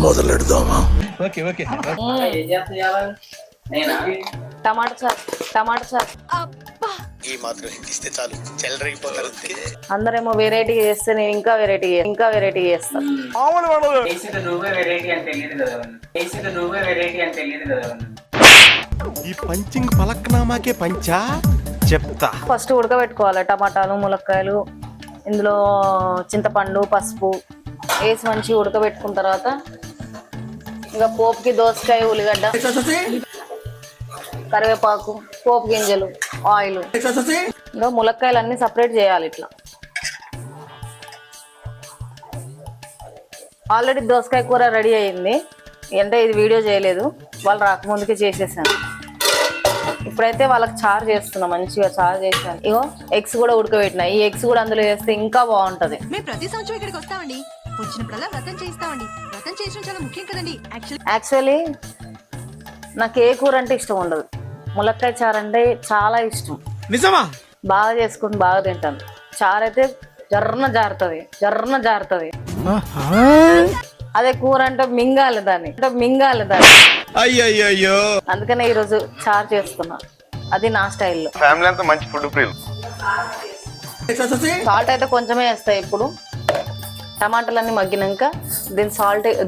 మొదలెడదామా? టమాటా చారు, టమాటా చారు. ఈ మాత్రం ఇస్తే చాలు, చెల్లరగిపోతారు. అందరేమో వెరైటీ చేస్తే నేను ఇంకా వెరైటీ చేస్తాను. ఈ పంచింగ్ పలక్నామాకే పంచా చెప్తా. ఫస్ట్ ఉడకబెట్టుకోవాలి టమాటాలు, ములక్కాయలు, ఇందులో చింతపండు, పసుపు వేసి మంచిగా ఉడకబెట్టుకున్న తర్వాత ఇంకా పోపుకి దోసకాయ, ఉల్లిగడ్డ, కరివేపాకు, పోపు గింజలు, ఆయిల్, ఇంకా ములక్కాయలు అన్ని సపరేట్ చేయాలి. ఇట్లా ఆల్రెడీ దోసకాయ కూర రెడీ అయింది, అంటే ఇది వీడియో చేయలేదు, వాళ్ళు రాకముందుకే చేసేసాను. ఇప్పుడైతే వాళ్ళకి చారు చేస్తున్నా, మంచిగా చారు చేశాను. ఇగో ఎగ్స్ కూడా ఉడకబెట్టినా, ఈ ఎగ్స్ కూడా అందులో వేస్తే ఇంకా బాగుంటది. మేము ప్రతి సంవత్సరం ఇక్కడికి వస్తామండి, వచ్చినప్పుడల్లా వ్రతం చేయిస్తామండి. వ్రతం చేయడం చాలా ముఖ్యం కదండి. యాక్చువల్లీ నాకు ఏ కూర అంటే ఇష్టం ఉండదు, ములక్కాయ చారు అంటే చాలా ఇష్టం. నిజమా? బాగా చేసుకుని బాగా తింటాను. చారు అయితే జర్రన జారుతుంది. అదే కూర అంటే మింగాలి దాన్ని. అయ్యో, అందుకనే ఈరోజు చారు చేస్తున్నా, అది నా స్టైల్లో. ఫ్యామిలీ అంతా మంచి ఫుడ్ ప్రియులు. సాల్ట్ అయితే కొంచెమే వేస్తాయి. ఇప్పుడు టమాటాలన్నీ మగ్గినాక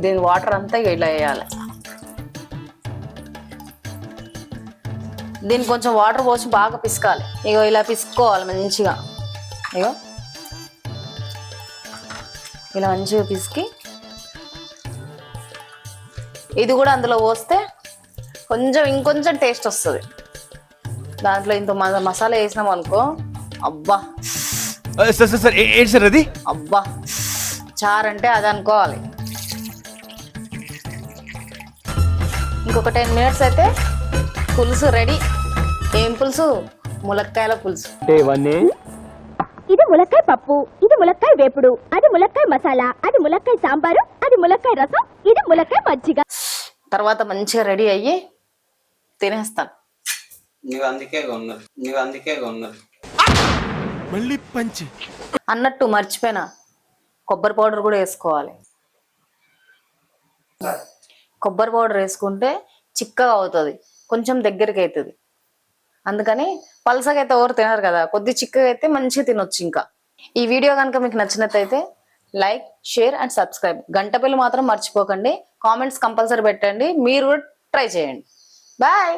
దీని వాటర్ అంతా ఇలా వేయాలి. దీన్ని కొంచెం వాటర్ పోసి బాగా పిసకాలి. ఇగో ఇలా పిసుకోవాలి మంచిగా. ఇగో ఇలా మంచిగా పిసికి ఇది కూడా అందులో పోస్తే ఇంకొంచెం టేస్ట్ వస్తుంది. దాంట్లో ఇంత మసాలా వేసినాం అనుకో, అబ్బా సార్ అది అబ్బా చారు అంటే అది అనుకోవాలి. ఇంకొక 10 minutes అయితే పులుసు రెడీ. ఏం పులుసు? ములక్కాయల పులుసు. ఇది ములక్కాయ పప్పు, ఇది ములక్కాయ వేపుడు, అది ములక్కాయ మసాలా, అది ములక్కాయ సాంబారు, అది ములక్కాయ రసం, ఇది ములక్కాయ మజ్జిగ. తర్వాత మంచిగా రెడీ అయ్యి తినేస్తాను. మళ్ళీ పంచి అన్నట్టు మర్చిపోయినా, కొబ్బరి పౌడర్ కూడా వేసుకోవాలి. కొబ్బరి పౌడర్ వేసుకుంటే చిక్కగా అవుతుంది, కొంచెం దగ్గరికి అవుతుంది. అందుకని పలసగా అయితే ఎవరు తినరు కదా, కొద్ది చిక్కగా అయితే మంచిగా తినొచ్చు. ఇంకా ఈ వీడియో కనుక మీకు నచ్చినట్లయితే లైక్, షేర్ అండ్ సబ్స్క్రైబ్. గంట బిల్లు మాత్రం మర్చిపోకండి. కామెంట్స్ కంపల్సరీ పెట్టండి, మీరు ట్రై చేయండి. బాయ్.